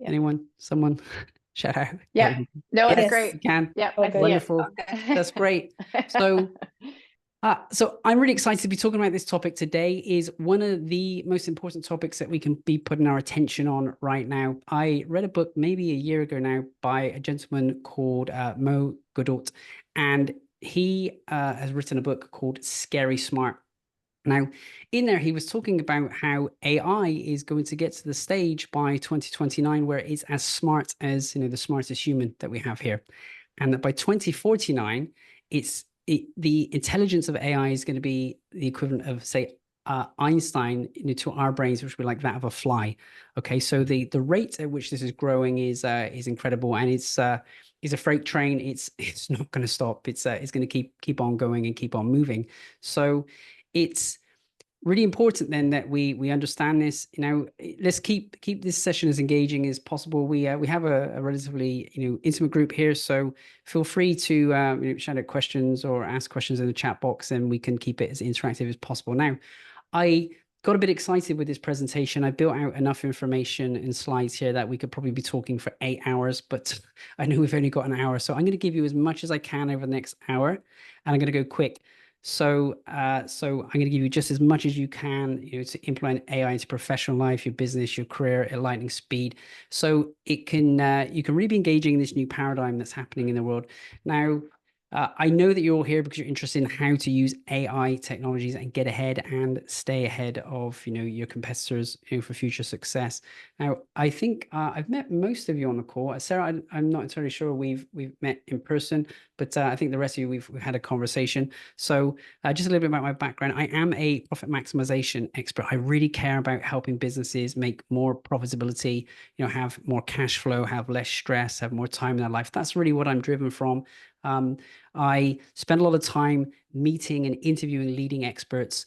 Anyone? Someone? Shout out. Yeah. No, it's Yes, great. you can. Yeah. Wonderful. That's great. So I'm really excited to be talking about this topic today. Is one of the most important topics that we can be putting our attention on right now. I read a book maybe a year ago now by a gentleman called Mo Godot, and he has written a book called Scary Smart. Now, in there, he was talking about how AI is going to get to the stage by 2029 where it's as smart as, the smartest human that we have here. And that by 2049, the intelligence of AI is going to be the equivalent of, say, Einstein, to our brains, which would be like that of a fly. Okay, so the rate at which this is growing is incredible, and it's a freight train. It's not going to stop. It's going to keep on going and keep on moving. So it's really important then that we understand this. Let's keep this session as engaging as possible. We have a relatively intimate group here, so feel free to shout out questions or ask questions in the chat box, and we can keep it as interactive as possible. Now, I got a bit excited with this presentation. I built out enough information and slides here that we could probably be talking for 8 hours, but I know we've only got an hour, so I'm going to give you as much as I can over the next hour, and I'm going to go quick. So I'm going to give you just as much as you can, to implement AI into professional life, your business, your career at lightning speed. So it can you can really be engaging in this new paradigm that's happening in the world now. I know that you're all here because you're interested in how to use AI technologies and get ahead and stay ahead of your competitors for future success. Now, I think I've met most of you on the call. Sarah, I'm not entirely sure we've met in person, but I think the rest of you we've had a conversation. So just a little bit about my background. I am a profit maximization expert. I really care about helping businesses make more profitability, have more cash flow, have less stress, have more time in their life. That's really what I'm driven from. I spend a lot of time meeting and interviewing leading experts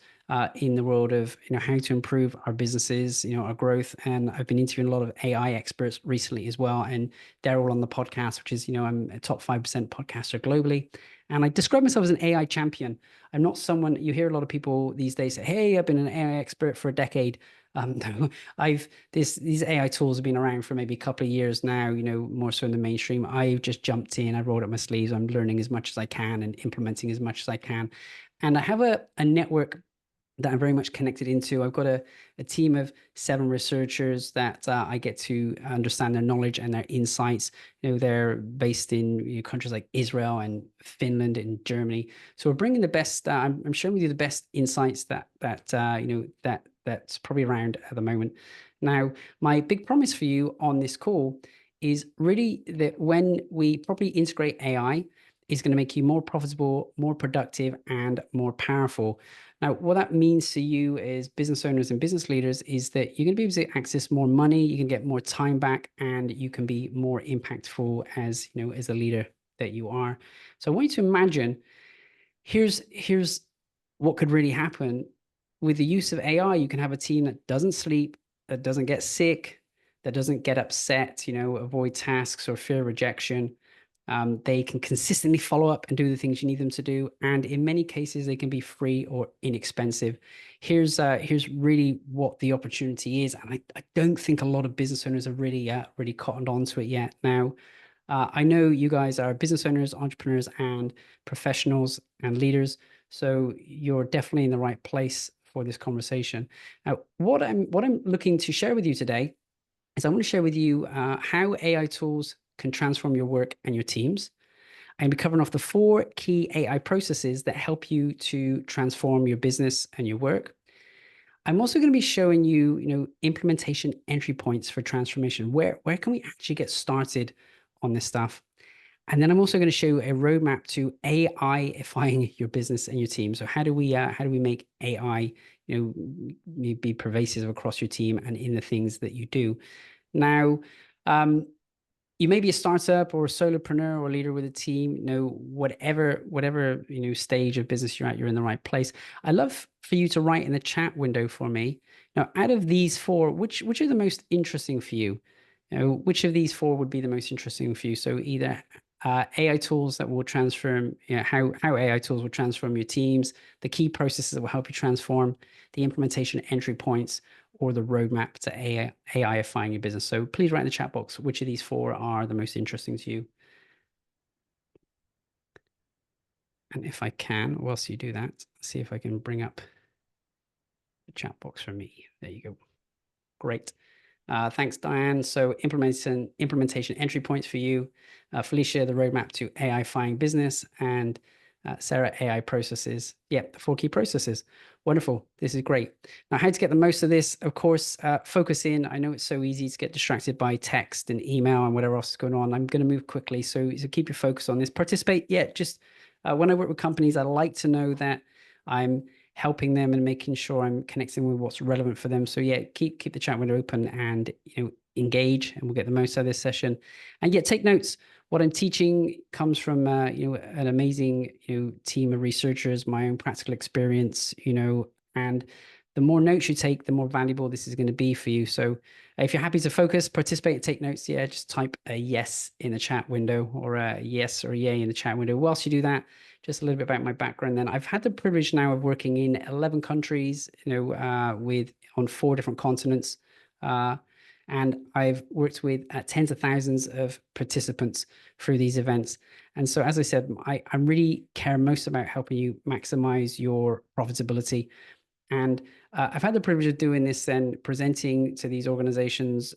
in the world of how to improve our businesses, our growth. And I've been interviewing a lot of AI experts recently as well, and they're all on the podcast, which is I'm a top 5% podcaster globally. And I describe myself as an AI champion. I'm not someone you hear a lot of people these days say, "Hey, I've been an AI expert for a decade." No, these AI tools have been around for maybe a couple of years now, more so in the mainstream. I've just jumped in, I rolled up my sleeves, I'm learning as much as I can and implementing as much as I can. And I have a network that I'm very much connected into. I've got a team of 7 researchers that I get to understand their knowledge and their insights. They're based in countries like Israel and Finland and Germany. So we're bringing the best. I'm sharing with you the best insights that's probably around at the moment. Now, my big promise for you on this call is really that when we properly integrate AI, is going to make you more profitable, more productive, and more powerful. Now, what that means to you as business owners and business leaders is that you're going to be able to access more money, you can get more time back, and you can be more impactful as as a leader that you are. So I want you to imagine, here's what could really happen with the use of AI. You can have a team that doesn't sleep, that doesn't get sick, that doesn't get upset, avoid tasks or fear rejection. They can consistently follow up and do the things you need them to do. And in many cases, they can be free or inexpensive. Here's really what the opportunity is. And I don't think a lot of business owners have really cottoned onto it yet. Now, I know you guys are business owners, entrepreneurs, and professionals and leaders. So you're definitely in the right place for this conversation. Now, what I'm looking to share with you today is I want to share with you how AI tools can transform your work and your teams. I'm be covering off the 4 key AI processes that help you to transform your business and your work. I'm also going to be showing you, implementation entry points for transformation. Where can we actually get started on this stuff? And then I'm also going to show a roadmap to AI-ifying your business and your team. So how do we make AI, be pervasive across your team and in the things that you do? Now, you may be a startup or a solopreneur or a leader with a team, whatever stage of business you're at, you're in the right place. I'd love for you to write in the chat window for me. Now, out of these 4, which are the most interesting for you? Which of these 4 would be the most interesting for you? So either AI tools that will transform, how AI tools will transform your teams, the key processes that will help you transform, the implementation entry points, or the roadmap to AIifying your business. So please write in the chat box which of these four are the most interesting to you. And if I can, whilst you do that, see if I can bring up the chat box for me. There you go. Great. Thanks, Diane. So implementation entry points for you. Felicia, the roadmap to AIifying business. And Sarah, AI processes. Yeah, the 4 key processes. Wonderful. This is great. Now, how to get the most of this? Of course, focus in. I know it's so easy to get distracted by text and email and whatever else is going on. I'm going to move quickly. So keep your focus on this. Participate. Yeah, just when I work with companies, I like to know that I'm helping them and making sure I'm connecting with what's relevant for them. So yeah, keep the chat window open and engage, and we'll get the most out of this session. And yet take notes. What I'm teaching comes from an amazing team of researchers, my own practical experience, and the more notes you take, the more valuable this is going to be for you. So if you're happy to focus, participate, take notes, yeah, just type a yes in the chat window, or a yes or a yay in the chat window. Whilst you do that, just a little bit about my background. Then I've had the privilege now of working in 11 countries, on 4 different continents. And I've worked with tens of thousands of participants through these events. And so, as I said, I really care most about helping you maximize your profitability. And I've had the privilege of doing this and presenting to these organizations.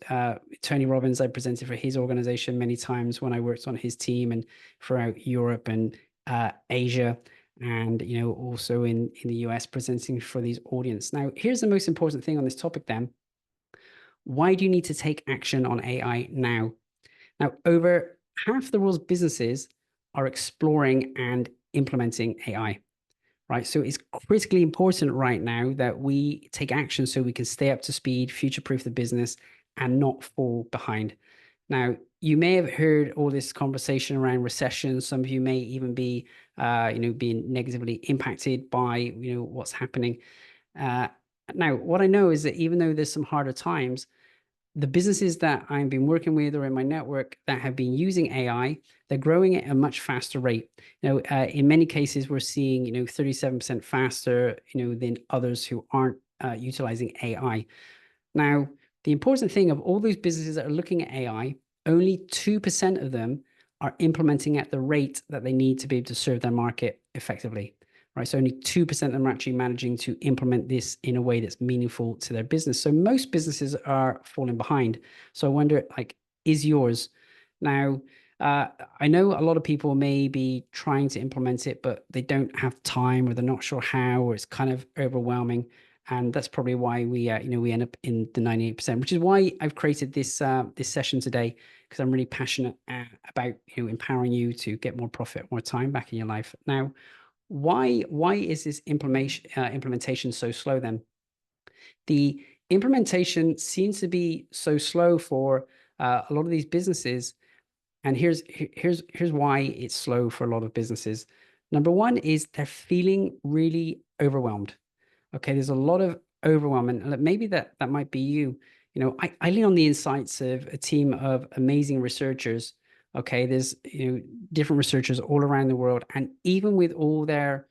Tony Robbins, I presented for his organization many times when I worked on his team, and throughout Europe and Asia, and also in the US, presenting for these audience. Now, here's the most important thing on this topic then. Why do you need to take action on AI now? Now, over half the world's businesses are exploring and implementing AI. Right. So it's critically important right now that we take action so we can stay up to speed, future-proof the business, and not fall behind. Now, you may have heard all this conversation around recession. Some of you may even be, being negatively impacted by, what's happening. Now, what I know is that even though there's some harder times, the businesses that I've been working with or in my network that have been using AI, they're growing at a much faster rate. In many cases, we're seeing, 37% faster, than others who aren't utilizing AI. Now, the important thing of all those businesses that are looking at AI, only 2% of them are implementing at the rate that they need to be able to serve their market effectively. Right, so only 2% of them are actually managing to implement this in a way that's meaningful to their business. So most businesses are falling behind. So I wonder, is yours? Now, I know a lot of people may be trying to implement it, but they don't have time, or they're not sure how, or it's kind of overwhelming. And that's probably why we end up in the 98%, which is why I've created this this session today, because I'm really passionate about empowering you to get more profit, more time back in your life. Now, why is this implementation so slow then? The implementation seems to be so slow for a lot of these businesses. And here's why it's slow for a lot of businesses. Number one is they're feeling really overwhelmed. Okay, there's a lot of overwhelm, and maybe that might be you. I lean on the insights of a team of amazing researchers. Okay, there's different researchers all around the world, and even with all their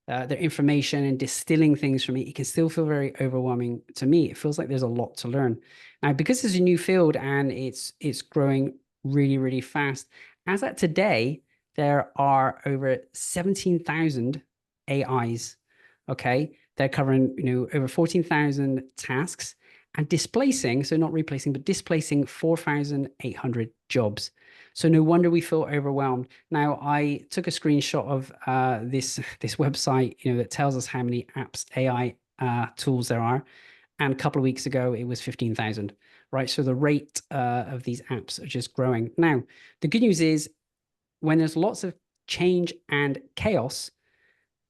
information and distilling things from it can still feel very overwhelming to me. It feels like there's a lot to learn. Now, because it's a new field and it's growing really, really fast. As at today, there are over 17,000 AIs. Okay, they're covering over 14,000 tasks and displacing, so not replacing, but displacing 4,800 jobs. So no wonder we feel overwhelmed. Now, I took a screenshot of this website, that tells us how many apps, AI tools there are. And a couple of weeks ago, it was 15,000, right? So the rate of these apps are just growing. Now, the good news is when there's lots of change and chaos,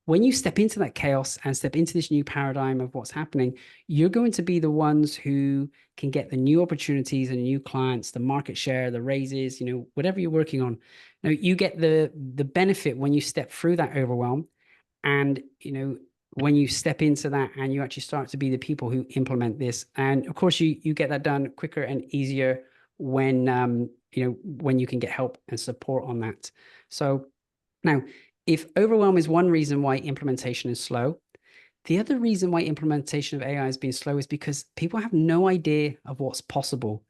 when you step into that chaos and step into this new paradigm of what's happening, you're going to be the ones who can get the new opportunities and new clients, the market share, the raises, whatever you're working on. Now, you get the benefit when you step through that overwhelm, and when you step into that and you actually start to be the people who implement this. And of course, you get that done quicker and easier when when you can get help and support on that. So now, if overwhelm is one reason why implementation is slow, The other reason why implementation of AI has been slow is because people have no idea of what's possible.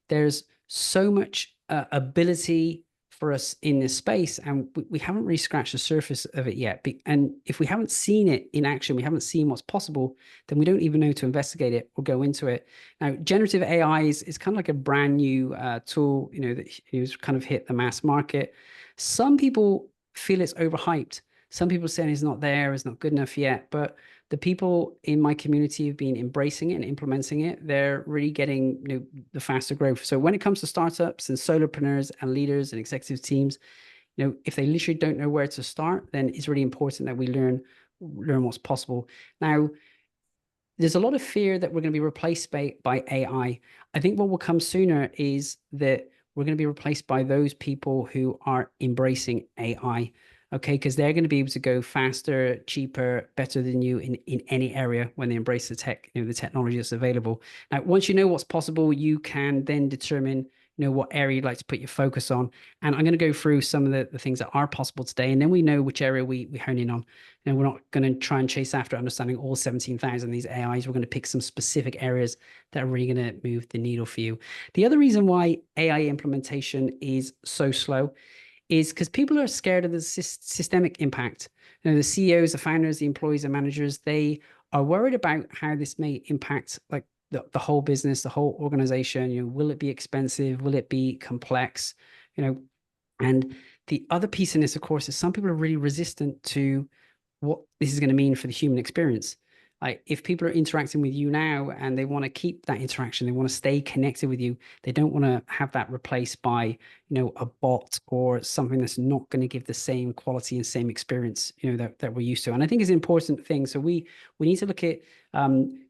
There's so much ability for us in this space, and we haven't really scratched the surface of it yet. And if we haven't seen it in action, we haven't seen what's possible, then we don't even know to investigate it or go into it. Now, generative AI is kind of like a brand new tool, that has kind of hit the mass market. Some people feel it's overhyped. Some people saying it's not there, it's not good enough yet, but the people in my community have been embracing it and implementing it. They're really getting the faster growth. So when it comes to startups and solopreneurs and leaders and executive teams, if they literally don't know where to start, then it's really important that we learn what's possible. Now, there's a lot of fear that we're going to be replaced by AI. I think what will come sooner is that we're going to be replaced by those people who are embracing AI. Okay, because they're going to be able to go faster, cheaper, better than you in any area when they embrace the tech, the technology that's available. Now, once you know what's possible, you can then determine, what area you'd like to put your focus on. And I'm going to go through some of the things that are possible today, and then we know which area we hone in on. And we're not going to try and chase after understanding all 17,000 of these AIs. We're going to pick some specific areas that are really going to move the needle for you. The other reason why AI implementation is so slow is because people are scared of the systemic impact. The CEOs, the founders, the employees, the managers, they are worried about how this may impact like the whole business, the whole organization. Will it be expensive? Will it be complex? And the other piece in this, of course, is some people are really resistant to what this is going to mean for the human experience. Like if people are interacting with you now and they want to keep that interaction, they want to stay connected with you, they don't want to have that replaced by, a bot or something that's not going to give the same quality and same experience, that we're used to. And I think it's an important thing. So we need to look at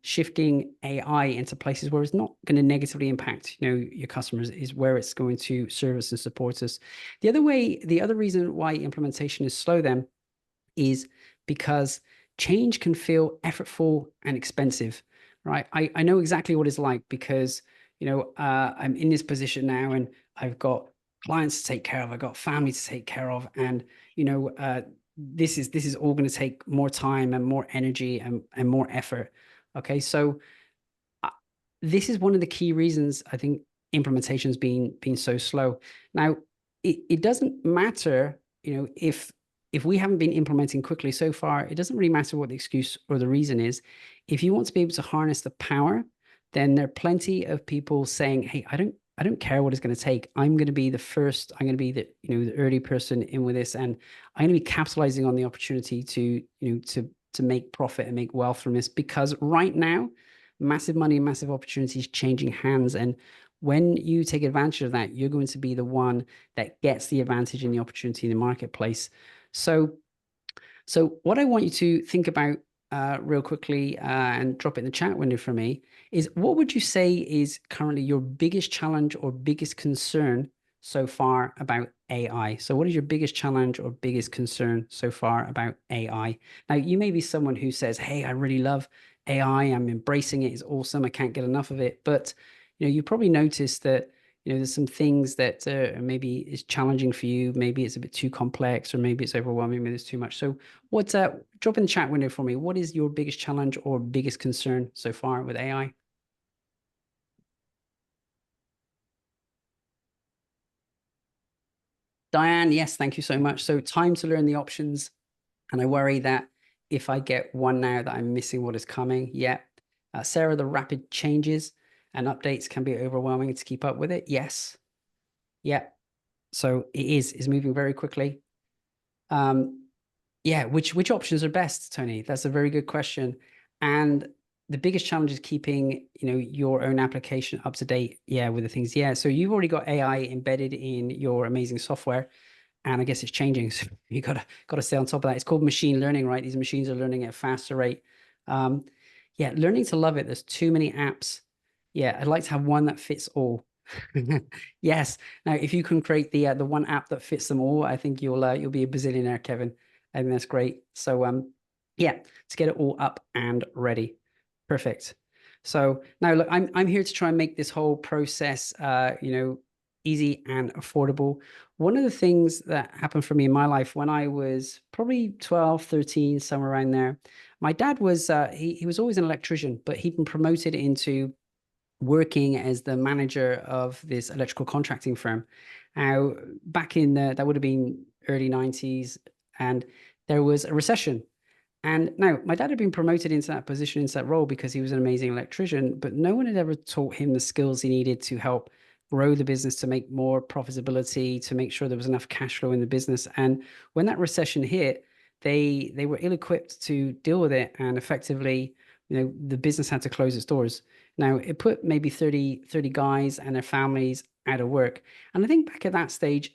shifting AI into places where it's not going to negatively impact, your customers, is where it's going to serve us and support us. The other reason why implementation is slow then is because change can feel effortful and expensive, right? I know exactly what it's like because, I'm in this position now and I've got clients to take care of, I've got family to take care of. And, this is all going to take more time and more energy and more effort. Okay. So this is one of the key reasons I think implementation's been so slow. Now, it doesn't matter, if we haven't been implementing quickly so far, it doesn't really matter what the excuse or the reason is. If you want to be able to harness the power, then there are plenty of people saying, hey, I don't care what it's going to take. I'm going to be the first. I'm going to be the early person in with this, and I'm going to be capitalizing on the opportunity to make profit and make wealth from this, because right now, massive money and massive opportunities changing hands. And when you take advantage of that, you're going to be the one that gets the advantage and the opportunity in the marketplace. So what I want you to think about real quickly and drop it in the chat window for me is, what would you say is currently your biggest challenge or biggest concern so far about AI? So what is your biggest challenge or biggest concern so far about AI? Now, you may be someone who says, hey, I really love AI. I'm embracing it. It's awesome. I can't get enough of it. But, you probably noticed that there's some things that maybe is challenging for you. Maybe it's a bit too complex, or maybe it's overwhelming, maybe it's too much. So drop in the chat window for me. What is your biggest challenge or biggest concern so far with AI? Diane, yes, thank you so much. So time to learn the options. And I worry that if I get one now that I'm missing what is coming. Yeah. Sarah, the rapid changes and updates can be overwhelming to keep up with it. Yes. Yeah. So it is moving very quickly. Yeah, which options are best, Tony? That's a very good question. And the biggest challenge is keeping, your own application up to date. Yeah, with the things. Yeah. So you've already got AI embedded in your amazing software, and I guess it's changing. So you gotta stay on top of that. It's called machine learning, right? These machines are learning at a faster rate. Yeah, learning to love it. There's too many apps. Yeah, I'd like to have one that fits all. Yes. Now, if you can create the one app that fits them all, I think you'll be a bazillionaire, Kevin. I think that's great. So yeah, let's get it all up and ready. Perfect. So now look, I'm here to try and make this whole process easy and affordable. One of the things that happened for me in my life when I was probably 12, 13, somewhere around there, my dad was, he was always an electrician, but he'd been promoted into working as the manager of this electrical contracting firm. Now, back in that would have been early 90s, and there was a recession. And now my dad had been promoted into that position, into that role, because he was an amazing electrician, but no one had ever taught him the skills he needed to help grow the business, to make more profitability, to make sure there was enough cash flow in the business. And when that recession hit, they were ill-equipped to deal with it. And effectively, the business had to close its doors. Now, it put maybe 30 guys and their families out of work. And I think back at that stage,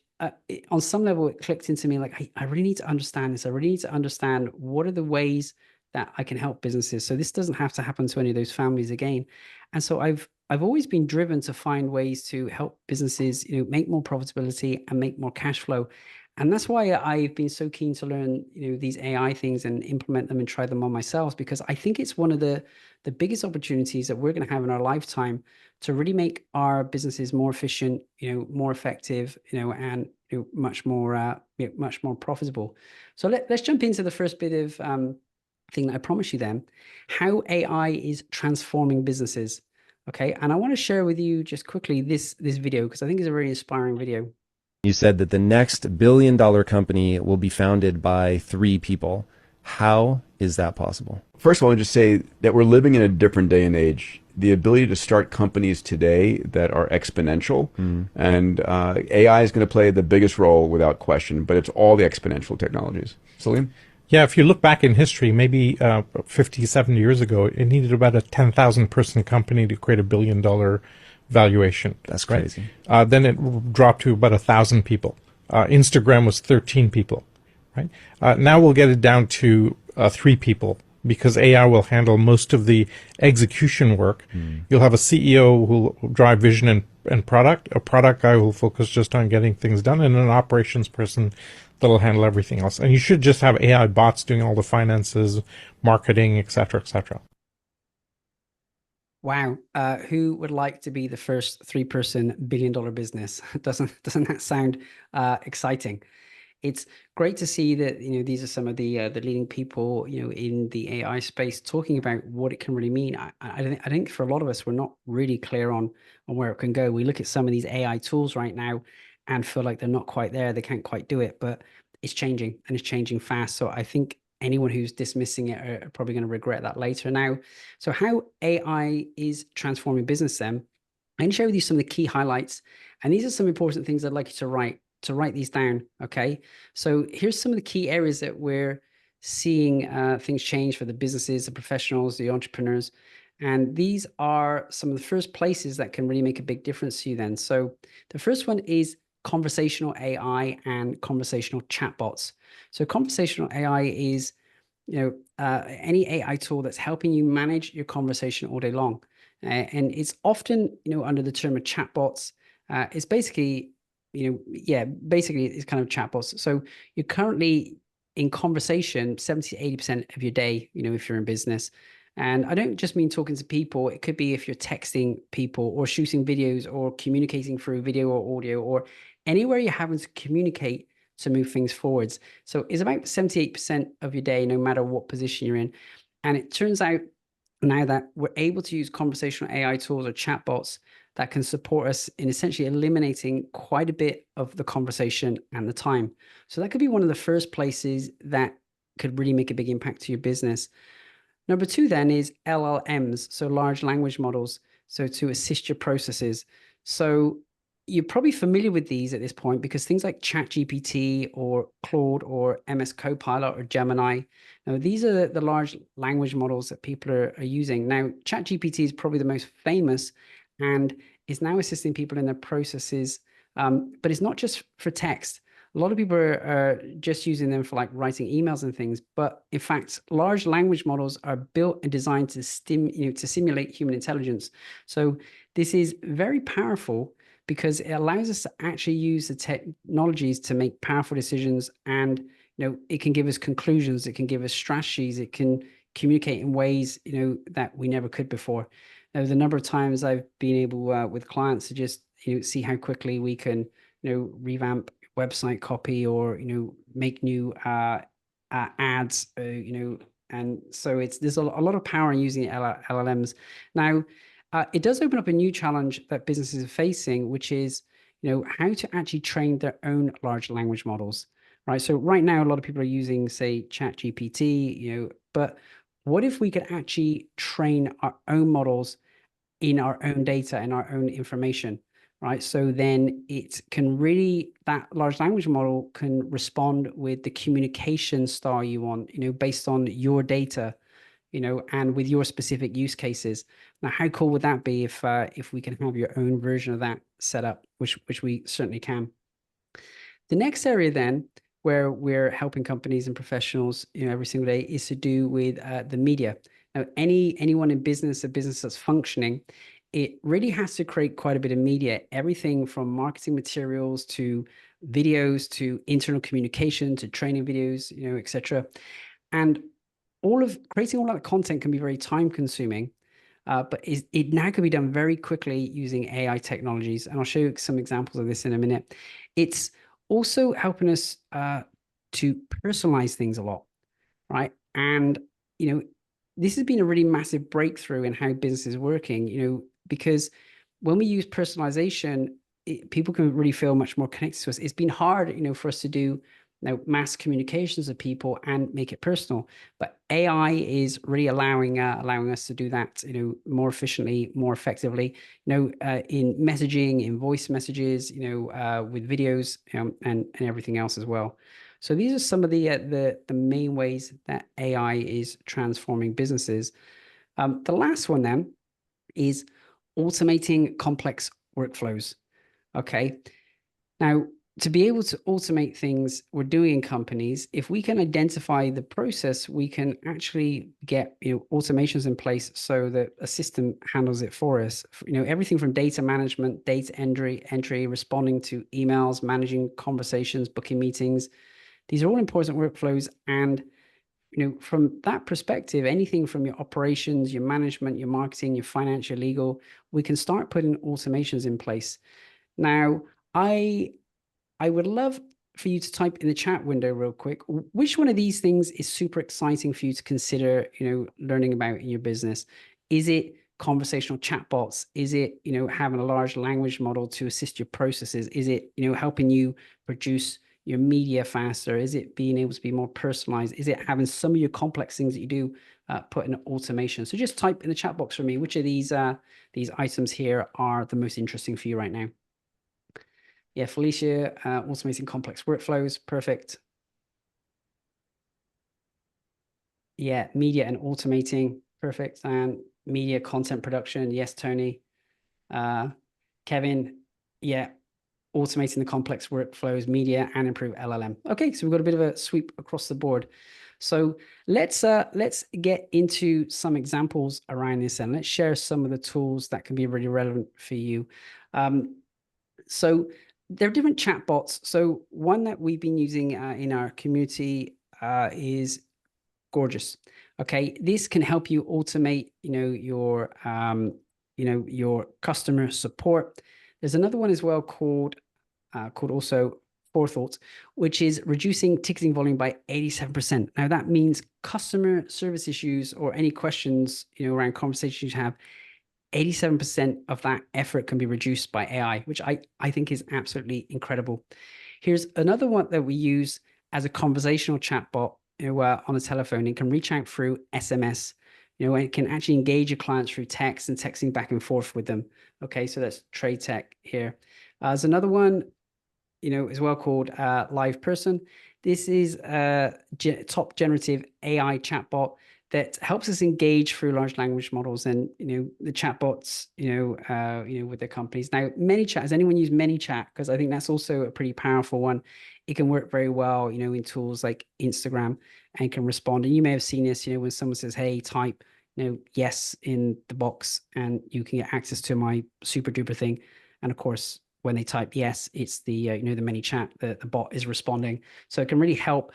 on some level, it clicked into me like, hey, I really need to understand this. I really need to understand what are the ways that I can help businesses, so this doesn't have to happen to any of those families again. And so I've always been driven to find ways to help businesses, make more profitability and make more cash flow. And that's why I've been so keen to learn, these AI things and implement them and try them on myself, because I think it's one of the biggest opportunities that we're going to have in our lifetime to really make our businesses more efficient, more effective, and much more profitable. So let's jump into the first bit of thing that I promised you then, how AI is transforming businesses. Okay, and I want to share with you just quickly this video, because I think it's a very inspiring video. You said that the next billion-dollar company will be founded by 3 people. How is that possible? First of all, I just say that we're living in a different day and age. The ability to start companies today that are exponential, and AI is going to play the biggest role without question, but it's all the exponential technologies. Salim? Yeah, if you look back in history, maybe 50, 70 years ago, it needed about a 10,000 person company to create $1 billion valuation. That's crazy. Right? Then it dropped to about 1,000 people. Instagram was 13 people. Right? Now we'll get it down to 3 people, because AI will handle most of the execution work. You'll have a CEO who will drive vision and product, a product guy who will focus just on getting things done, and an operations person that'll handle everything else. And you should just have AI bots doing all the finances, marketing, et cetera, et cetera. Wow. Who would like to be the first 3-person billion-dollar business? Doesn't that sound exciting? It's great to see that these are some of the leading people in the AI space talking about what it can really mean. I think for a lot of us, we're not really clear on where it can go. We look at some of these AI tools right now and feel like they're not quite there. They can't quite do it, but it's changing, and it's changing fast. So I think anyone who's dismissing it are probably going to regret that later. Now, so how AI is transforming business then? I'm going to share with you some of the key highlights, and these are some important things I'd like you to write these down. Okay, so here's some of the key areas that we're seeing things change for the businesses, the professionals, the entrepreneurs, and these are some of the first places that can really make a big difference to you then. So the first one is conversational AI and conversational chatbots. So conversational AI is any AI tool that's helping you manage your conversation all day long, and it's often under the term of chatbots. It's basically basically it's kind of chatbots. So you're currently in conversation 70 to 80% of your day, if you're in business. And I don't just mean talking to people. It could be if you're texting people or shooting videos or communicating through video or audio, or anywhere you're having to communicate to move things forwards. So it's about 78% of your day, no matter what position you're in. And it turns out now that we're able to use conversational AI tools or chatbots that can support us in essentially eliminating quite a bit of the conversation and the time. So that could be one of the first places that could really make a big impact to your business. Number 2 then is LLMs, so large language models, so to assist your processes. So you're probably familiar with these at this point, because things like ChatGPT or Claude or MS Copilot or Gemini, now these are the large language models that people are using. Now, ChatGPT is probably the most famous and is now assisting people in their processes, but it's not just for text. A lot of people are just using them for like writing emails and things, but in fact, large language models are built and designed to simulate human intelligence. So this is very powerful because it allows us to actually use the technologies to make powerful decisions, and it can give us conclusions, it can give us strategies, it can communicate in ways that we never could before. Now, the number of times I've been able with clients to just see how quickly we can, revamp website copy or, make new ads, and so there's a lot of power in using LLMs. Now, it does open up a new challenge that businesses are facing, which is, how to actually train their own large language models, right? So right now, a lot of people are using, say, ChatGPT, but what if we could actually train our own models in our own data and our own information, right? So then that large language model can respond with the communication style you want, based on your data, and with your specific use cases. Now, how cool would that be if we can have your own version of that set up, which we certainly can. The next area then, where we're helping companies and professionals, every single day, is to do with the media. Now, anyone in business, a business that's functioning, it really has to create quite a bit of media, everything from marketing materials to videos to internal communication to training videos, etc. And creating all that content can be very time consuming, but it now can be done very quickly using AI technologies. And I'll show you some examples of this in a minute. It's also helping us to personalize things a lot, right? And, this has been a really massive breakthrough in how business is working, because when we use personalization, people can really feel much more connected to us. It's been hard, for us to do mass communications of people and make it personal, but AI is really allowing us to do that, more efficiently, more effectively, in messaging, in voice messages, with videos, and everything else as well. So these are some of the main ways that AI is transforming businesses. The last one then is automating complex workflows. Okay. Now, to be able to automate things we're doing in companies, if we can identify the process, we can actually get automations in place so that a system handles it for us. Everything from data management, data entry, responding to emails, managing conversations, booking meetings. These are all important workflows. And from that perspective, anything from your operations, your management, your marketing, your finance, your legal, we can start putting automations in place. Now, I would love for you to type in the chat window real quick, which one of these things is super exciting for you to consider, learning about in your business? Is it conversational chatbots? Is it, having a large language model to assist your processes? Is it, helping you produce your media faster? Is it being able to be more personalized? Is it having some of your complex things that you do put in automation? So just type in the chat box for me, which of these items here are the most interesting for you right now? Yeah, Felicia, automating complex workflows. Perfect. Yeah, media and automating. Perfect. And media content production. Yes, Tony. Kevin, yeah, automating the complex workflows, media, and improve LLM. Okay, so we've got a bit of a sweep across the board. So let's get into some examples around this, and let's share some of the tools that can be really relevant for you. So there are different chatbots. So one that we've been using in our community is Gorgeous. Okay, this can help you automate, your customer support. There's another one as well called also Forethought, which is reducing ticketing volume by 87%. Now that means customer service issues or any questions, around conversations you have, 87% of that effort can be reduced by AI, which I think is absolutely incredible. Here's another one that we use as a conversational chatbot, on a telephone. It can reach out through SMS, and it can actually engage your clients through text and texting back and forth with them. Okay, so that's Trade Tech here. There's another one, as well called Live Person. This is a top generative AI chatbot that helps us engage through large language models and the chatbots with their companies. Now, ManyChat, has anyone used ManyChat? Because I think that's also a pretty powerful one. It can work very well, in tools like Instagram, and can respond. And you may have seen this, when someone says, "Hey, type yes in the box," and you can get access to my super duper thing. And of course, when they type yes, it's the the ManyChat, the bot is responding. So it can really help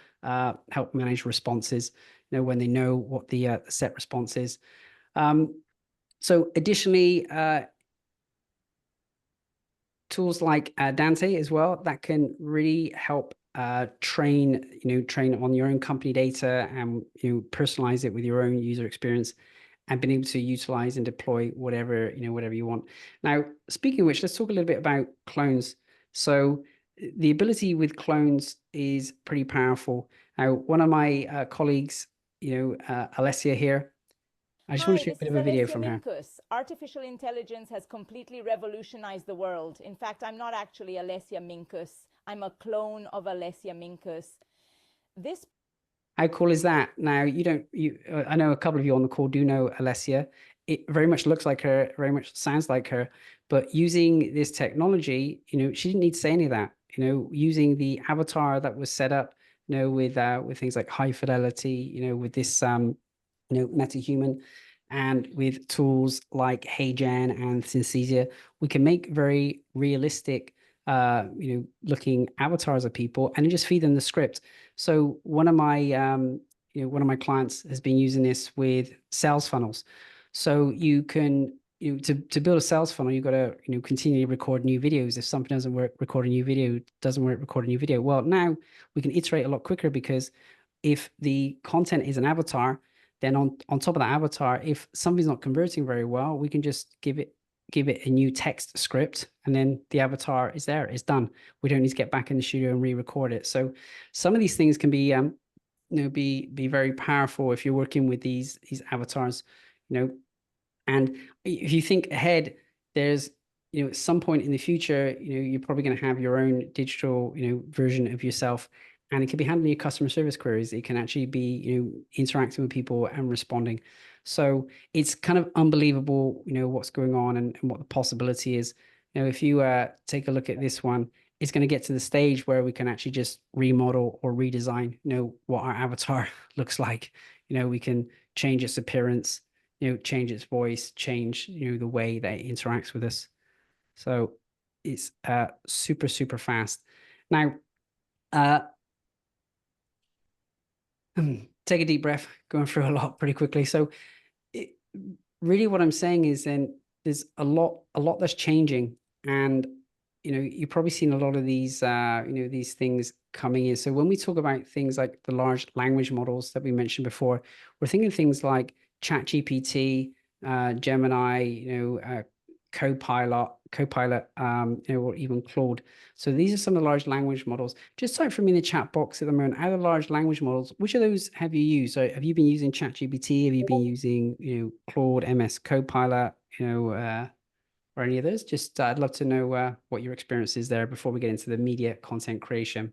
manage responses, when they know what the set response is. So additionally, tools like Dante as well that can really help train on your own company data and personalize it with your own user experience and being able to utilize and deploy whatever you want. Now, speaking of which, let's talk a little bit about clones. So the ability with clones is pretty powerful. Now, one of my colleagues, Alessia here, I just want to show a bit of a video from her. Minkus. Artificial intelligence has completely revolutionized the world. In fact, I'm not actually Alessia Minkus. I'm a clone of Alessia Minkus. This. How cool is that? Now, I know a couple of you on the call do know Alessia. It very much looks like her, very much sounds like her, but using this technology, she didn't need to say any of that. Using the avatar that was set up, with things like high fidelity, with this MetaHuman, and with tools like HeyGen and Synthesia, we can make very realistic looking avatars of people and just feed them the script. So one of my clients has been using this with sales funnels. So you can to build a sales funnel, you've got to continually record new videos. If something doesn't work, record a new video. Doesn't work, record a new video. Well, now we can iterate a lot quicker, because if the content is an avatar, then on top of that avatar, if something's not converting very well, we can just give it a new text script, and then the avatar is there, it's done. We don't need to get back in the studio and re-record it. So some of these things can be be very powerful if you're working with these avatars, and if you think ahead, there's at some point in the future, you're probably going to have your own digital version of yourself, and it can be handling your customer service queries. It can actually be interacting with people and responding. So it's kind of unbelievable what's going on and what the possibility is. If you take a look at this one, it's going to get to the stage where we can actually just remodel or redesign what our avatar looks like. We can change its appearance, change its voice, change the way that it interacts with us. So it's super, super fast. Now, take a deep breath, going through a lot pretty quickly. So really what I'm saying is then there's a lot that's changing, and you've probably seen a lot of these these things coming in. So when we talk about things like the large language models that we mentioned before, we're thinking things like ChatGPT, Gemini, Copilot, or even Claude. So these are some of the large language models. Just type for me in the chat box at the moment, out of large language models, which of those have you used? So have you been using ChatGPT? Have you been using, Claude, MS Copilot, or any of those? Just, I'd love to know what your experience is there before we get into the media content creation.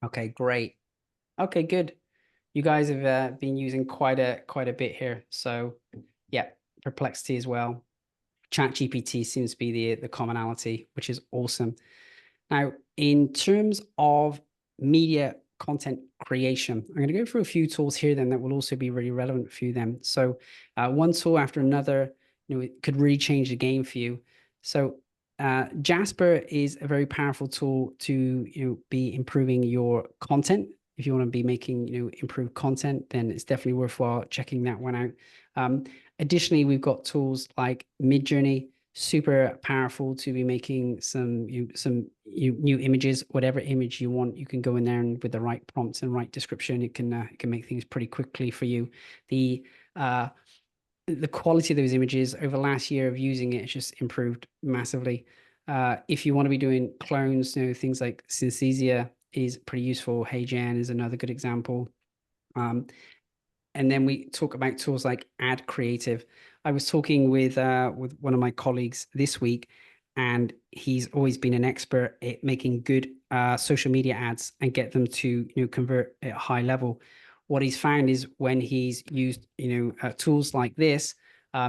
Okay, great. Okay, good. You guys have been using quite a bit here. So yeah, Perplexity as well. ChatGPT seems to be the commonality, which is awesome. Now, in terms of media content creation, I'm going to go through a few tools here then that will also be really relevant for you then. So one tool after another, it could really change the game for you. So Jasper is a very powerful tool to be improving your content. If you want to be making improved content, then it's definitely worthwhile checking that one out. Additionally, we've got tools like Midjourney, super powerful to be making some new images. Whatever image you want, you can go in there, and with the right prompts and right description, it can make things pretty quickly for you. The quality of those images over the last year of using it has just improved massively. If you want to be doing clones, things like Synthesia is pretty useful. HeyGen is another good example. And then we talk about tools like Ad Creative. I was talking with one of my colleagues this week, and he's always been an expert at making good social media ads and get them to convert at a high level. What he's found is when he's used tools like this,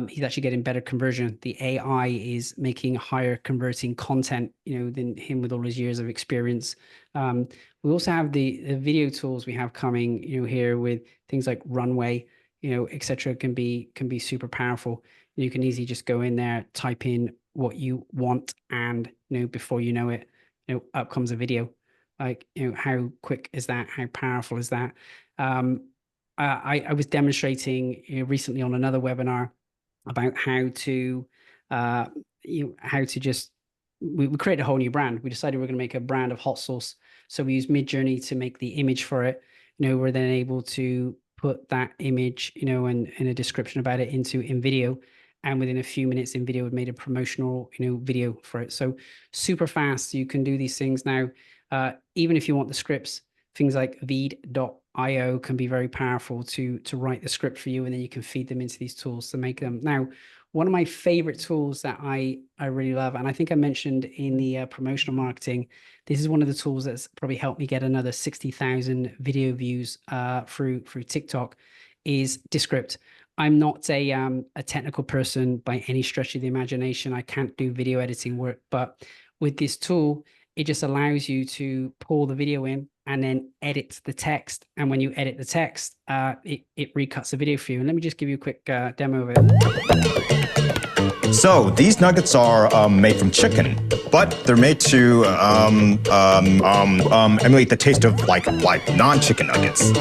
he's actually getting better conversion. The AI is making higher converting content than him with all his years of experience. We also have the video tools we have coming here with things like Runway, etc. can be super powerful. You can easily just go in there, type in what you want, and before you know it, up comes a video. Like how quick is that? How powerful is that? I was demonstrating recently on another webinar about how to how to just, we created a whole new brand. We decided we're going to make a brand of hot sauce. So we use Midjourney to make the image for it. We're then able to put that image, and a description about it in video. And within a few minutes in video, we've made a promotional, video for it. So super fast. You can do these things now. Even if you want the scripts, things like Veed.io can be very powerful to write the script for you, and then you can feed them into these tools to make them. Now, one of my favorite tools that I really love, and I think I mentioned in the promotional marketing, this is one of the tools that's probably helped me get another 60,000 video views through TikTok, is Descript. I'm not a technical person by any stretch of the imagination. I can't do video editing work, but with this tool, it just allows you to pull the video in and then edit the text. And when you edit the text, it recuts the video for you. And let me just give you a quick demo of it. So these nuggets are made from chicken, but they're made to emulate the taste of like non-chicken nuggets.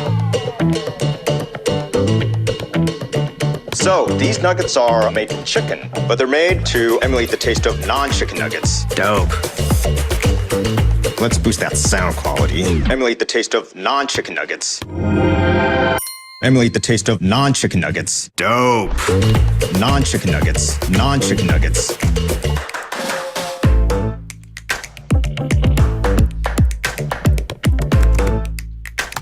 So these nuggets are made from chicken, but they're made to emulate the taste of non-chicken nuggets. Dope. Let's boost that sound quality. Emulate the taste of non-chicken nuggets. Emulate the taste of non-chicken nuggets. Dope. Non-chicken nuggets. Non-chicken nuggets.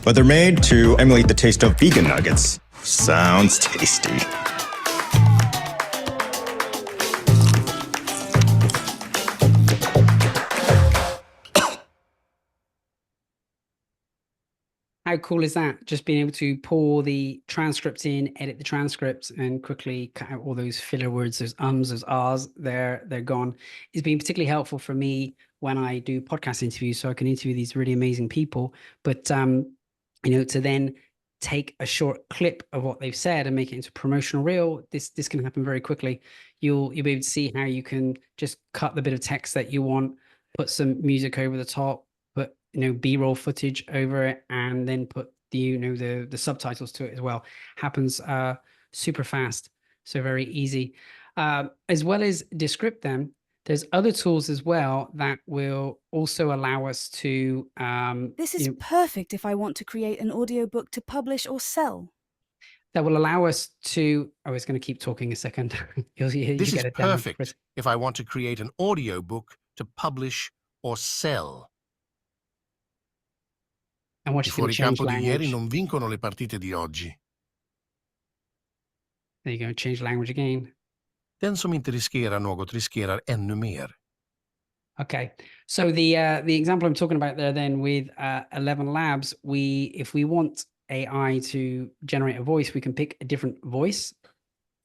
But they're made to emulate the taste of vegan nuggets. Sounds tasty. How cool is that? Just being able to pull the transcript in, edit the transcripts, and quickly cut out all those filler words, those those ahs, they're gone. It's been particularly helpful for me when I do podcast interviews, so I can interview these really amazing people. But to then take a short clip of what they've said and make it into a promotional reel, this can happen very quickly. You'll be able to see how you can just cut the bit of text that you want, put some music over the top, put B-roll footage over it, and then put the subtitles to it as well. Happens super fast, so very easy. As well as Descript them, there's other tools as well that will also allow us to this is perfect if I want to create an audiobook to publish or sell. That will allow us to, I was going to keep talking a second. This is perfect if I want to create an audiobook to publish or sell. And what I fuoricampo di ieri non vincono le partite di oggi. There you go, change language again. Den som inte riskerar något riskerar ännu mer. Okay, so the example I'm talking about there then with 11 Labs, if we want AI to generate a voice, we can pick a different voice.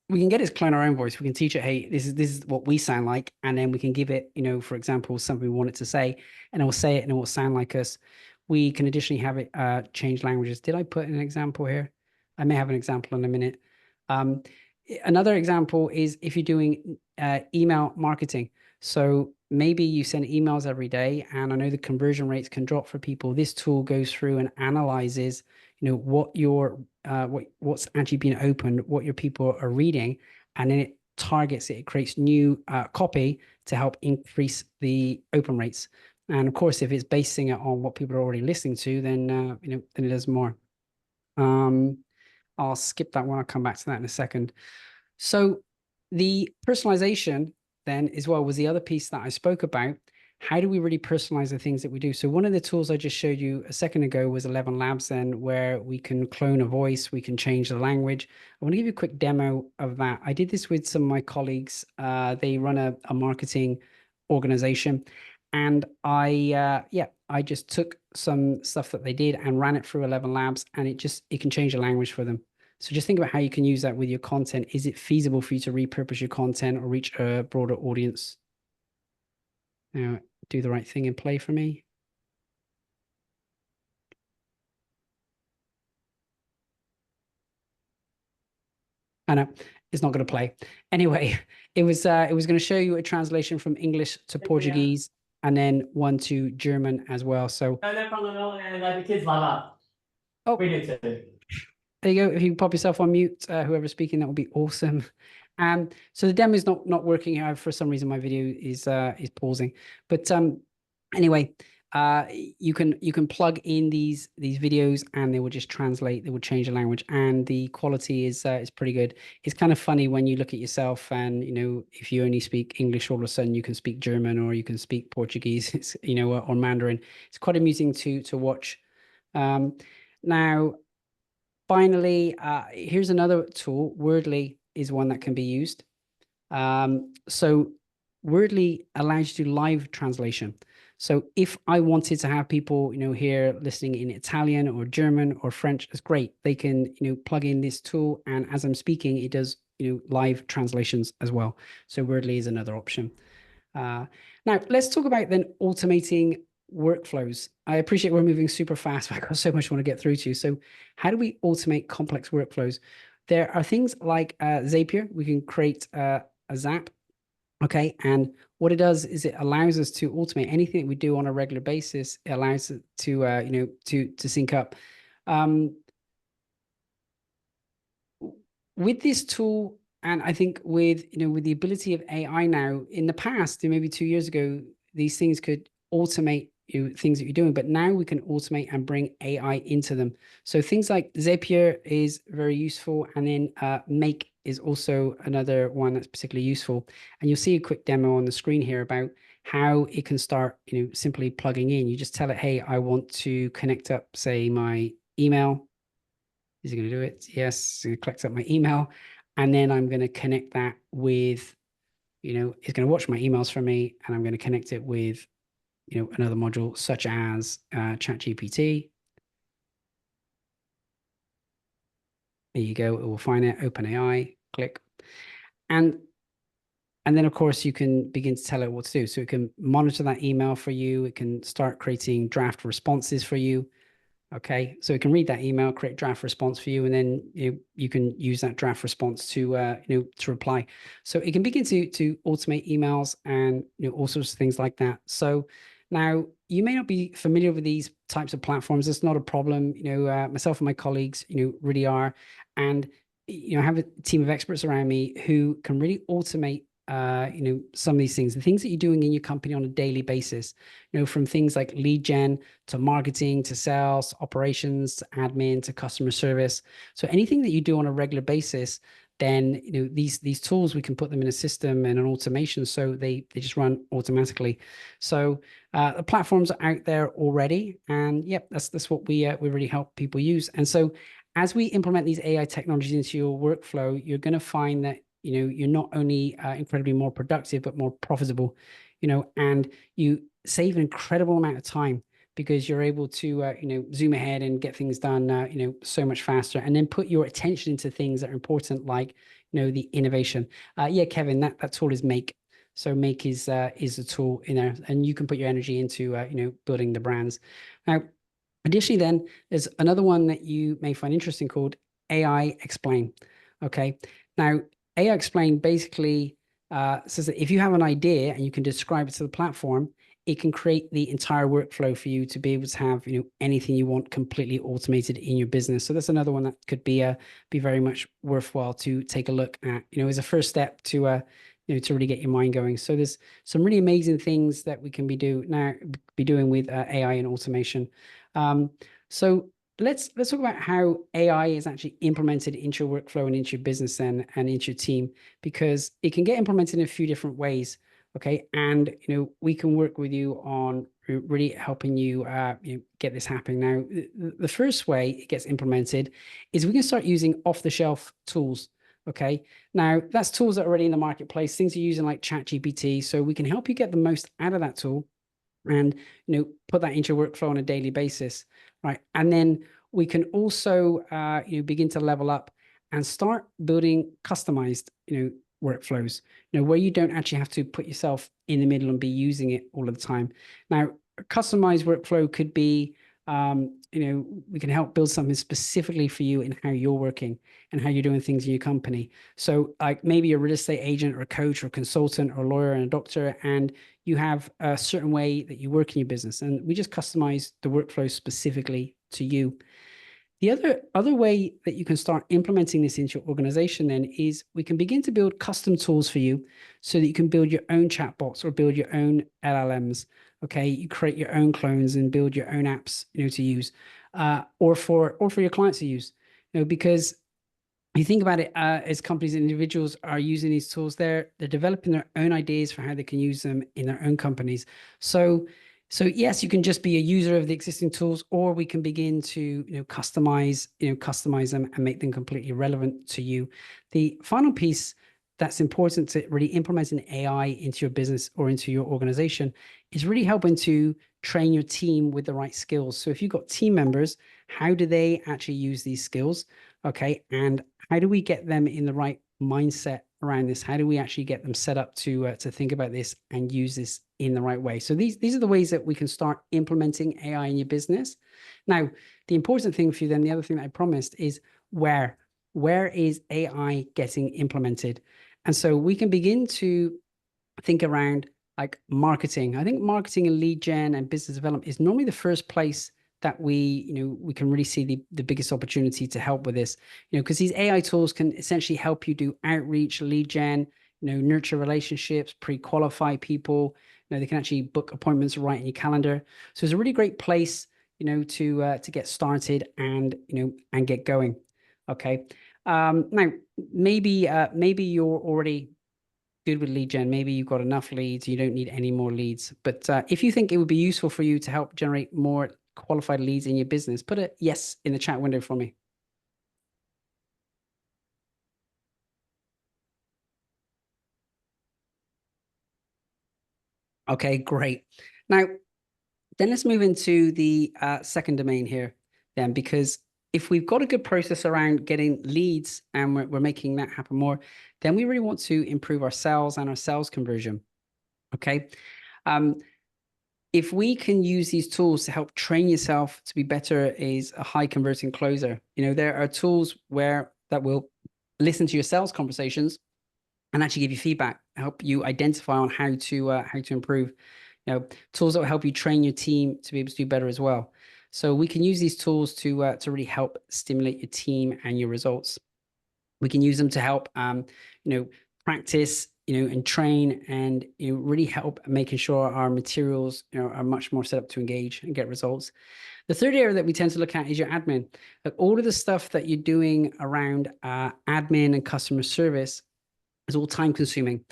We can get it to clone our own voice. We can teach it, hey, this is what we sound like, and then we can give it, for example, something we want it to say, and it will say it and it will sound like us. We can additionally have it change languages. Did I put an example here? I may have an example in a minute. Another example is if you're doing email marketing. So maybe you send emails every day, and I know the conversion rates can drop for people. This tool goes through and analyzes, what what's actually been opened, what your people are reading, and then it targets it. It creates new copy to help increase the open rates. And of course, if it's basing it on what people are already listening to, then then it does more. I'll skip that one. I'll come back to that in a second. So the personalization then as well was the other piece that I spoke about. How do we really personalize the things that we do? So one of the tools I just showed you a second ago was 11 Labs then, where we can clone a voice, we can change the language. I want to give you a quick demo of that. I did this with some of my colleagues. They run a marketing organization. And I just took some stuff that they did and ran it through 11 Labs, and it can change the language for them. So just think about how you can use that with your content. Is it feasible for you to repurpose your content or reach a broader audience? Now, do the right thing and play for me. I know it's not going to play. Anyway, it was going to show you a translation from English to Portuguese, and then one to German as well. So, the kids love us. Oh, We do too. there you go. If you can pop yourself on mute, whoever's speaking, that would be awesome. So the demo is not working. For some reason, my video is pausing. But anyway, you can plug in these videos, and they will just translate. They will change the language, and the quality is pretty good. It's kind of funny when you look at yourself, and if you only speak English, all of a sudden you can speak German, or you can speak Portuguese. It's or Mandarin. It's quite amusing to watch. Now, finally, here's another tool. Wordly is one that can be used. So Wordly allows you to do live translation. So if I wanted to have people, here listening in Italian or German or French, that's great. They can, plug in this tool, and as I'm speaking, it does, live translations as well. So Wordly is another option. Now let's talk about then automating workflows. I appreciate we're moving super fast, but I've got so much I want to get through to you. So how do we automate complex workflows? There are things like Zapier. We can create a Zap. Okay, and what it does is it allows us to automate anything that we do on a regular basis. It allows it to to sync up. With this tool, and I think with with the ability of AI now, in the past, maybe 2 years ago, these things could automate things that you're doing, but now we can automate and bring AI into them. So things like Zapier is very useful, and then Make is also another one that's particularly useful. And you'll see a quick demo on the screen here about how it can start, simply plugging in. You just tell it, hey, I want to connect up, say, my email. Is it going to do it? Yes, it's going to collect up my email. And then I'm going to connect that with, it's going to watch my emails for me, and I'm going to connect it with, another module such as ChatGPT. There you go. It will find it. OpenAI. Click. And then, of course, you can begin to tell it what to do. So it can monitor that email for you. It can start creating draft responses for you. Okay, so it can read that email, create draft response for you, and then you can use that draft response to to reply. So it can begin to automate emails and all sorts of things like that. So now you may not be familiar with these types of platforms. It's not a problem. Myself and my colleagues really are, and I have a team of experts around me who can really automate some of these things, the things that you're doing in your company on a daily basis, from things like lead gen to marketing to sales, operations, to admin, to customer service. So anything that you do on a regular basis, then these tools, we can put them in a system and an automation, so they just run automatically. So the platforms are out there already, and yep, that's what we really help people use. And so as we implement these AI technologies into your workflow, you're going to find that you're not only incredibly more productive, but more profitable, and you save an incredible amount of time, because you're able to, zoom ahead and get things done, so much faster, and then put your attention into things that are important, like, the innovation. Yeah, Kevin, that tool is Make. So Make is the tool in there, and you can put your energy into, building the brands. Now, additionally, then there's another one that you may find interesting called AI Explain. Okay. Now, AI Explain basically says that if you have an idea and you can describe it to the platform, it can create the entire workflow for you to be able to have anything you want completely automated in your business. So that's another one that could be very much worthwhile to take a look at, as a first step to to really get your mind going. So there's some really amazing things that we can be doing with AI and automation. So let's talk about how AI is actually implemented into your workflow and into your business and into your team, because it can get implemented in a few different ways. Okay, and we can work with you on really helping you, get this happening. Now, the first way it gets implemented is we can start using off-the-shelf tools. Okay, now that's tools that are already in the marketplace. Things you're using like ChatGPT, so we can help you get the most out of that tool, and put that into your workflow on a daily basis, right? And then we can also begin to level up and start building customized workflows, where you don't actually have to put yourself in the middle and be using it all of the time. Now, a customized workflow could be we can help build something specifically for you in how you're working and how you're doing things in your company. So like maybe a real estate agent or a coach or a consultant or a lawyer and a doctor, and you have a certain way that you work in your business, and we just customize the workflow specifically to you. The other way that you can start implementing this into your organization then is we can begin to build custom tools for you so that you can build your own chatbots or build your own LLMs. Okay, you create your own clones and build your own apps, to use, or for your clients to use. Because you think about it, as companies and individuals are using these tools, they're developing their own ideas for how they can use them in their own companies. So yes, you can just be a user of the existing tools, or we can begin to customize them and make them completely relevant to you. The final piece that's important to really implementing AI into your business or into your organization is really helping to train your team with the right skills. So if you've got team members, how do they actually use these skills? Okay, and how do we get them in the right mindset around this? How do we actually get them set up to think about this and use this in the right way? So these are the ways that we can start implementing AI in your business. Now, the important thing for you then, the other thing that I promised is where is AI getting implemented? And so we can begin to think around like marketing. I think marketing and lead gen and business development is normally the first place that we can really see the biggest opportunity to help with this, because these AI tools can essentially help you do outreach, lead gen, nurture relationships, pre-qualify people. They can actually book appointments right in your calendar. So it's a really great place, to get started and get going. Okay. Now maybe you're already good with lead gen. Maybe you've got enough leads. You don't need any more leads. But if you think it would be useful for you to help generate more qualified leads in your business, put a yes in the chat window for me. Okay, great. Now, then let's move into the second domain here then, because if we've got a good process around getting leads and we're making that happen more, then we really want to improve our sales and our sales conversion. Okay. If we can use these tools to help train yourself to be better as a high converting closer, there are tools that will listen to your sales conversations and actually give you feedback, help you identify on how to improve. Tools that will help you train your team to be able to do better as well. So we can use these tools to really help stimulate your team and your results. We can use them to help practice, and train and really help making sure our materials are much more set up to engage and get results. The third area that we tend to look at is your admin. Like all of the stuff that you're doing around admin and customer service is all time consuming.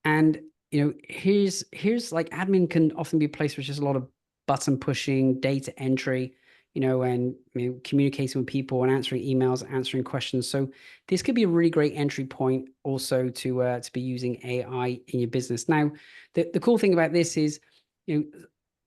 And here's like admin can often be a place where it's just a lot of button pushing, data entry, and communicating with people and answering emails, answering questions. So this could be a really great entry point also to be using AI in your business. Now, the cool thing about this is, in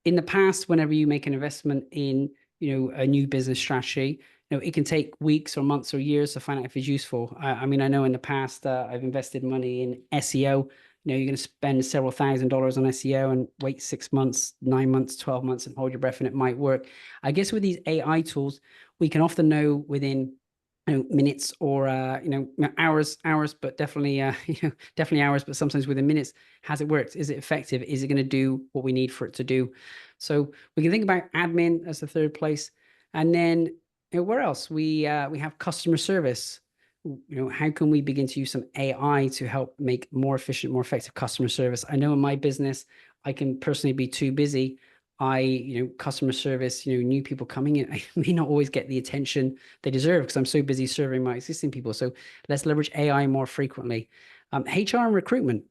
the past, whenever you make an investment in, a new business strategy, it can take weeks or months or years to find out if it's useful. I mean, I know in the past, I've invested money in SEO. You're going to spend several $1,000s on SEO and wait 6 months, 9 months, 12 months and hold your breath and it might work. I guess with these AI tools, we can often know within minutes or hours, but definitely definitely hours, but sometimes within minutes. Has it worked? Is it effective? Is it going to do what we need for it to do? So we can think about admin as the third place, and then where else? We have customer service. How can we begin to use some AI to help make more efficient, more effective customer service? I know in my business, I can personally be too busy. Customer service, new people coming in, I may not always get the attention they deserve because I'm so busy serving my existing people. So let's leverage AI more frequently. HR and recruitment.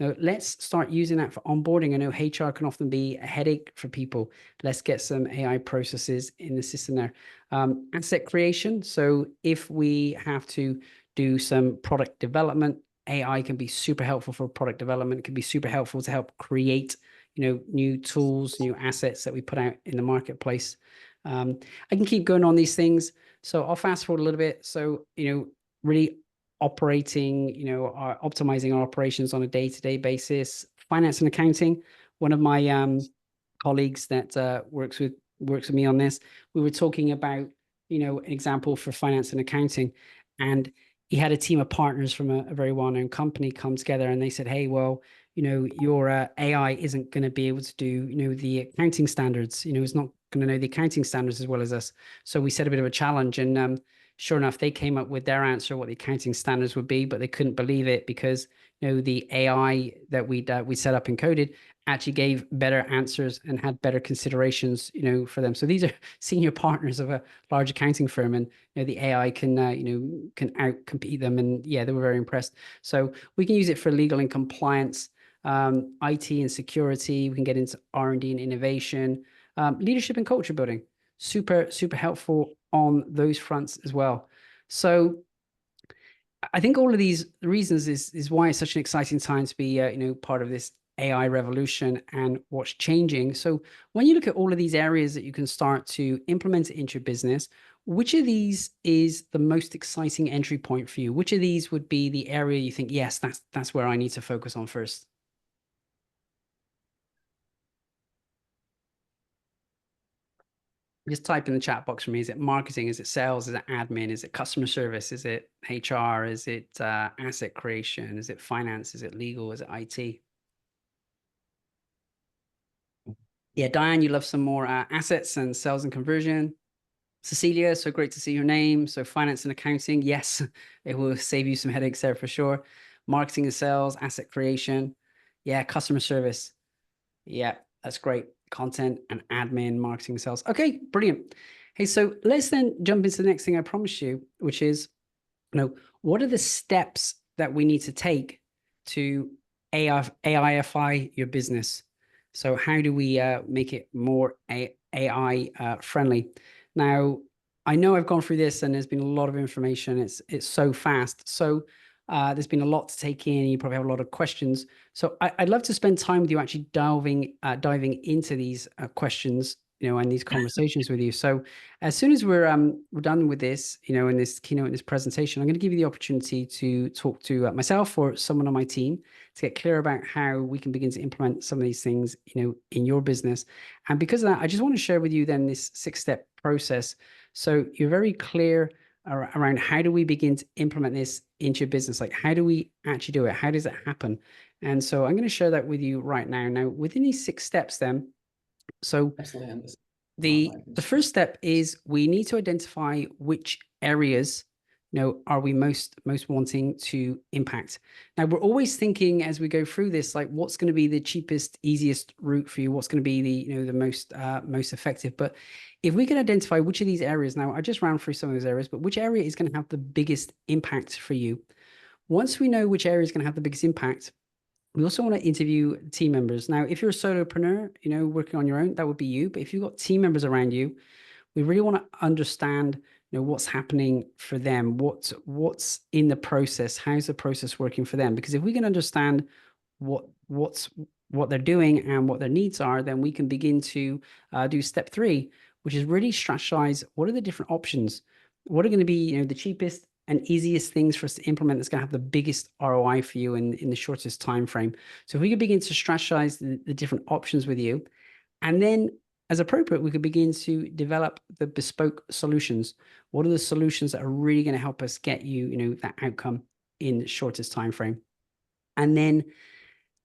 Let's start using that for onboarding. I know HR can often be a headache for people. Let's get some AI processes in the system there. Asset creation. So if we have to do some product development, AI can be super helpful for product development. It can be super helpful to help create, new tools, new assets that we put out in the marketplace. I can keep going on these things. So I'll fast forward a little bit. So, really operating, optimizing our operations on a day-to-day basis. Finance and accounting. One of my colleagues that works with me on this, we were talking about, an example for finance and accounting, and he had a team of partners from a very well-known company come together, and they said, hey, well, your AI isn't going to be able to do, the accounting standards. It's not going to know the accounting standards as well as us. So we set a bit of a challenge, and sure enough, they came up with their answer, what the accounting standards would be, but they couldn't believe it because, you know, the AI that we set up and coded actually gave better answers and had better considerations, you know, for them. So these are senior partners of a large accounting firm, and, you know, the AI can, you know, can outcompete them. And yeah, they were very impressed. So we can use it for legal and compliance, IT and security. We can get into R&D and innovation, leadership and culture building. Super, super helpful on those fronts as well. So I think all of these reasons is why it's such an exciting time to be, you know, part of this AI revolution and what's changing. So when you look at all of these areas that you can start to implement it into your business, which of these is the most exciting entry point for you? Which of these would be the area you think, yes, that's where I need to focus on first? Just type in the chat box for me. Is it marketing? Is it sales? Is it admin? Is it customer service? Is it HR? Is it asset creation? Is it finance? Is it legal? Is it IT? Yeah, Diane, you love some more assets and sales and conversion. Cecilia, so great to see your name. So finance and accounting, yes, it will save you some headaches there for sure. Marketing and sales, asset creation. Yeah, customer service. Yeah, that's great. Content and admin, marketing, sales. Okay, brilliant. Hey, so let's then jump into the next thing I promised you, which is, you know, what are the steps that we need to take to AIify your business? So how do we make it more AI friendly? Now, I know I've gone through this and there's been a lot of information. It's so fast. So there's been a lot to take in. You probably have a lot of questions. So I'd love to spend time with you actually diving into these questions, you know, and these conversations with you. So as soon as we're done with this, you know, in this keynote, in this presentation, I'm going to give you the opportunity to talk to myself or someone on my team to get clear about how we can begin to implement some of these things, you know, in your business. And because of that, I just want to share with you then this 6-step process. So you're very clear around how do we begin to implement this into your business? Like, how do we actually do it? How does it happen? And so I'm going to share that with you right now. Now, within these 6 steps then, so the first step is we need to identify which areas, you know, are we most wanting to impact. Now, we're always thinking as we go through this, like what's going to be the cheapest, easiest route for you? What's going to be the, you know, the most effective? But if we can identify which of these areas, now I just ran through some of those areas, but which area is going to have the biggest impact for you? Once we know which area is going to have the biggest impact, we also want to interview team members. Now, if you're a solopreneur, you know, working on your own, that would be you. But if you've got team members around you, we really want to understand, you know, what's happening for them, what's in the process, how's the process working for them? Because if we can understand what they're doing and what their needs are, then we can begin to do step 3, which is really strategize what are the different options, what are going to be, you know, the cheapest and easiest things for us to implement that's going to have the biggest ROI for you in the shortest time frame. So if we could begin to strategize the different options with you, and then as appropriate, we could begin to develop the bespoke solutions. What are the solutions that are really going to help us get you, you know, that outcome in the shortest time frame? And then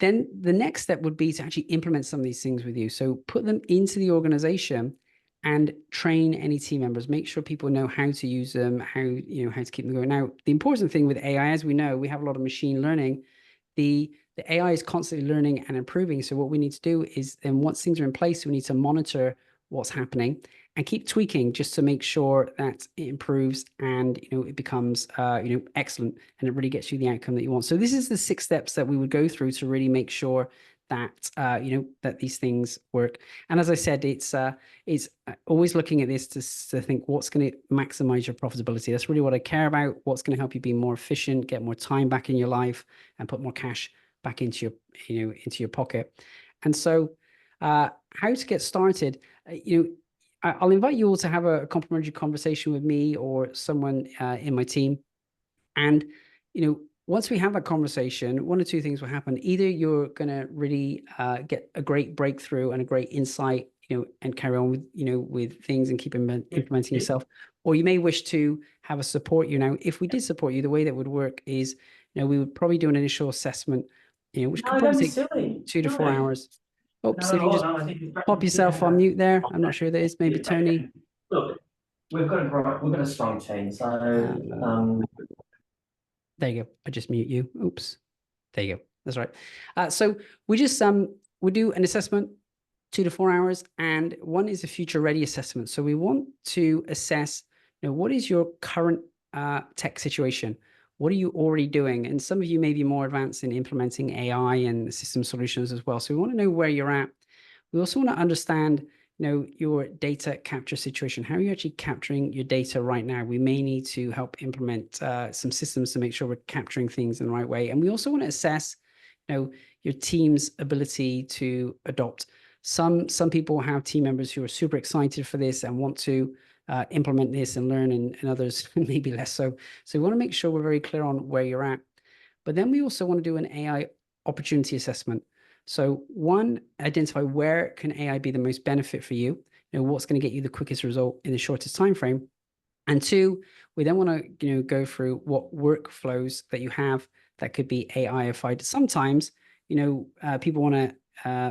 the next step would be to actually implement some of these things with you. So put them into the organization and train any team members. Make sure people know how to use them, how to keep them going. Now, the important thing with AI, as we know, we have a lot of machine learning. The AI is constantly learning and improving. So what we need to do is then once things are in place, we need to monitor what's happening and keep tweaking just to make sure that it improves and, you know, it becomes, you know, excellent, and it really gets you the outcome that you want. So this is the 6 steps that we would go through to really make sure that, you know, that these things work. And as I said, it's always looking at this to think what's going to maximize your profitability. That's really what I care about. What's going to help you be more efficient, get more time back in your life, and put more cash back into your, you know, into your pocket. And so how to get started, you know, I'll invite you all to have a complimentary conversation with me or someone in my team. And, you know, once we have that conversation, 1 or 2 things will happen. Either you're going to really get a great breakthrough and a great insight, you know, and carry on with, you know, with things and keep implementing yourself, or you may wish to have us support you. Now, if we did support you, the way that would work is, you know, we would probably do an initial assessment, you know, which could probably take 2 to 4 hours. Oops, if you just pop yourself on mute there. I'm not sure who that is. Maybe Tony. Look, we've got a strong team. So there you go. I just mute you. Oops. There you go. That's right. So we just we do an assessment, 2 to 4 hours, and one is a future ready assessment. So we want to assess, what is your current tech situation? What are you already doing? And some of you may be more advanced in implementing AI and system solutions as well. So we want to know where you're at. We also want to understand, your data capture situation. How are you actually capturing your data right now? We may need to help implement some systems to make sure we're capturing things in the right way. And we also want to assess, your team's ability to adopt. Some people have team members who are super excited for this and want to implement this and learn, and others maybe less so. So we want to make sure we're very clear on where you're at. But then we also want to do an AI opportunity assessment. So one, identify where can AI be the most benefit for you, what's going to get you the quickest result in the shortest time frame. And two, we then want to go through what workflows that you have that could be AI-ified. Sometimes people want to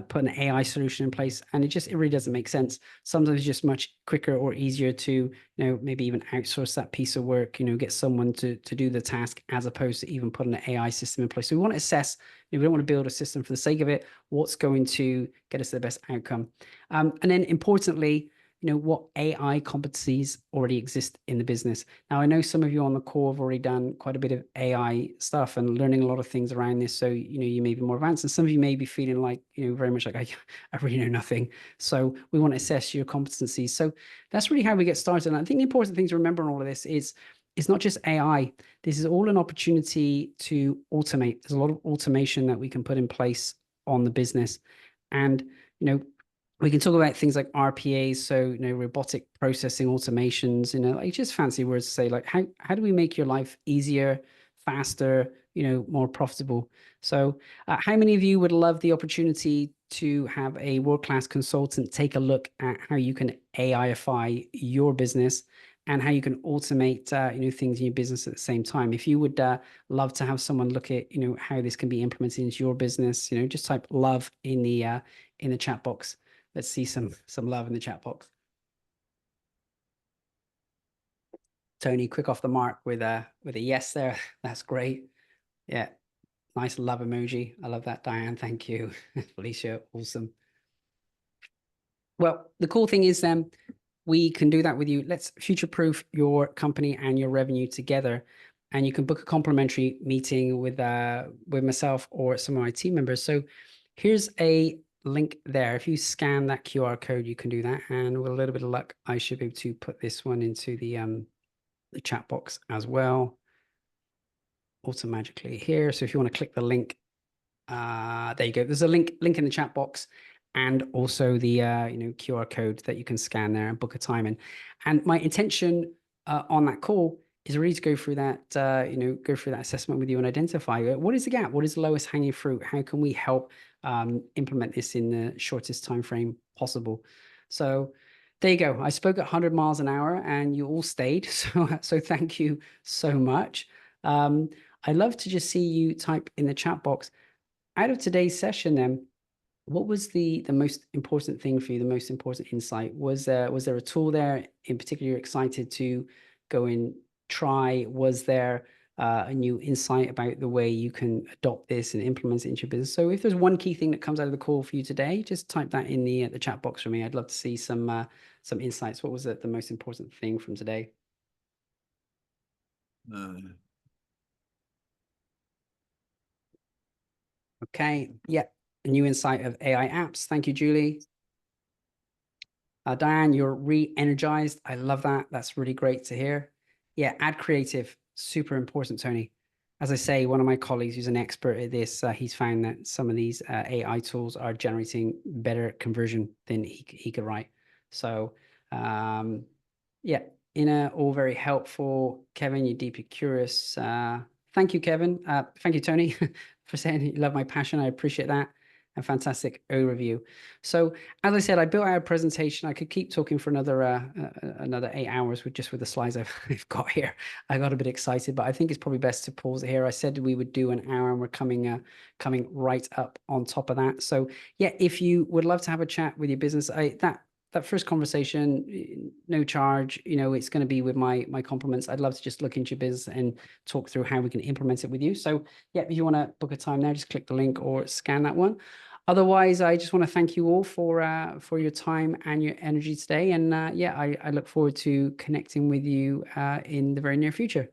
put an AI solution in place, and it really doesn't make sense. Sometimes it's just much quicker or easier to maybe even outsource that piece of work, get someone to do the task, as opposed to even putting an AI system in place. So we want to assess, we don't want to build a system for the sake of it, what's going to get us the best outcome. And then importantly, what AI competencies already exist in the business. Now, I know some of you on the call have already done quite a bit of AI stuff and learning a lot of things around this. So, you may be more advanced, and some of you may be feeling like, very much like, I really know nothing. So we want to assess your competencies. So that's really how we get started. And I think the important thing to remember in all of this is, it's not just AI. This is all an opportunity to automate. There's a lot of automation that we can put in place on the business. And, we can talk about things like RPAs, so robotic processing automations, like just fancy words to say, like how do we make your life easier, faster, more profitable? So how many of you would love the opportunity to have a world-class consultant take a look at how you can AI-ify your business and how you can automate things in your business at the same time? If you would love to have someone look at how this can be implemented into your business, just type love in the chat box. Let's see some love in the chat box. Tony, quick off the mark with a yes there. That's great. Yeah, nice love emoji. I love that, Diane. Thank you. Felicia, awesome. Well, the cool thing is then we can do that with you. Let's future-proof your company and your revenue together. And you can book a complimentary meeting with myself or some of my team members. So here's a link there. If you scan that QR code, you can do that. And with a little bit of luck, I should be able to put this one into the chat box as well, automatically here. So if you want to click the link, there you go. There's a link in the chat box, and also the QR code that you can scan there and book a time in. And my intention on that call is really to go through that assessment with you and identify what is the gap, what is the lowest hanging fruit, how can we help implement this in the shortest time frame possible. So there you go. I spoke at 100 miles an hour and you all stayed. So thank you so much. I'd love to just see you type in the chat box. Out of today's session then, what was the most important thing for you, the most important insight? Was there a tool there in particular you're excited to go and try? Was there a new insight about the way you can adopt this and implement it into your business? So if there's one key thing that comes out of the call for you today, just type that in the chat box for me. I'd love to see some insights. What was the most important thing from today? Okay, yeah, a new insight of AI apps. Thank you, Julie. Diane, you're re-energized. I love that. That's really great to hear. Yeah, ad creative, super important, Tony. As I say, one of my colleagues who's an expert at this, he's found that some of these AI tools are generating better conversion than he could write. So yeah, all very helpful. Kevin, you're deeply curious. Thank you, Kevin. Thank you, Tony, for saying you love my passion. I appreciate that. and fantastic overview. So as I said, I built out a presentation. I could keep talking for another 8 hours with the slides I've got here. I got a bit excited, but I think it's probably best to pause it here. I said we would do an hour, and we're coming right up on top of that. So yeah, if you would love to have a chat with your business, that first conversation, no charge, it's going to be with my compliments. I'd love to just look into your business and talk through how we can implement it with you. So yeah, if you want to book a time now, just click the link or scan that one. Otherwise, I just want to thank you all for your time and your energy today. And yeah, I look forward to connecting with you in the very near future.